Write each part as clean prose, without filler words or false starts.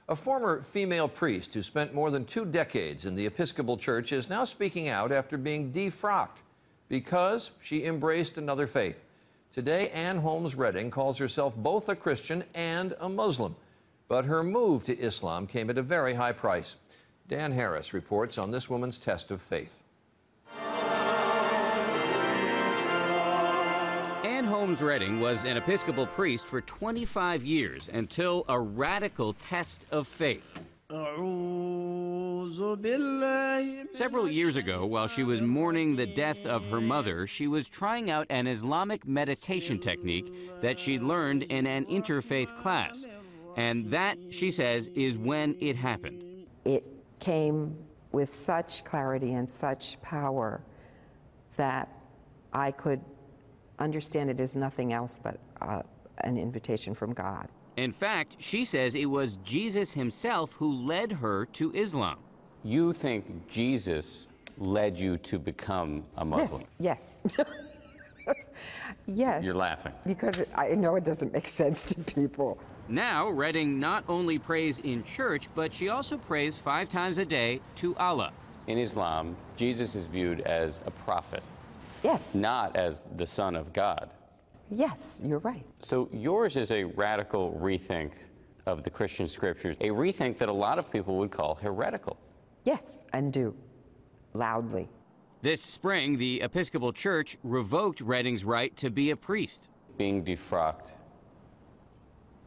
A former female priest who spent more than 2 decades in the Episcopal Church is now speaking out after being defrocked because she embraced another faith. Today, Ann Holmes Redding calls herself both a Christian and a Muslim, but her move to Islam came at a very high price. Dan Harris reports on this woman's test of faith. Ann Holmes Redding was an Episcopal priest for 25 years until a radical test of faith. Several years ago, while she was mourning the death of her mother, she was trying out an Islamic meditation technique that she'd learned in an interfaith class. And that, she says, is when it happened. It came with such clarity and such power that I could understand it as nothing else but an invitation from God. In fact, she says it was Jesus himself who led her to Islam. You think Jesus led you to become a Muslim? Yes. Yes. You're laughing. Because I know it doesn't make sense to people. Now, Redding not only prays in church, but she also prays 5 times a day to Allah. In Islam, Jesus is viewed as a prophet. Yes. Not as the Son of God. Yes, you're right. So yours is a radical rethink of the Christian scriptures, a rethink that a lot of people would call heretical. Yes, and do, loudly. This spring, the Episcopal Church revoked Redding's right to be a priest. Being defrocked,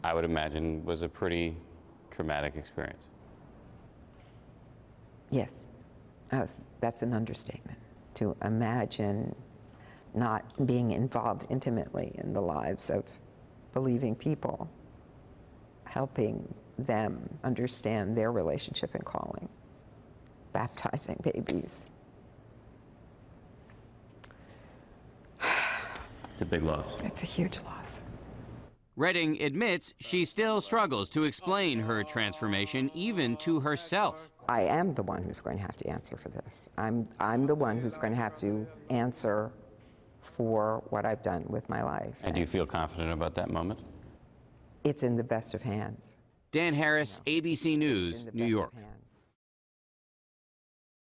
I would imagine, was a pretty traumatic experience. Yes, that's an understatement. To imagine not being involved intimately in the lives of believing people, helping them understand their relationship and calling, baptizing babies. It's a big loss. It's a huge loss. Redding admits she still struggles to explain her transformation, even to herself. I am the one who's going to have to answer for this. I'm the one who's going to have to answer for what I've done with my life. And do you feel confident about that moment? It's in the best of hands. Dan Harris, ABC News, New York.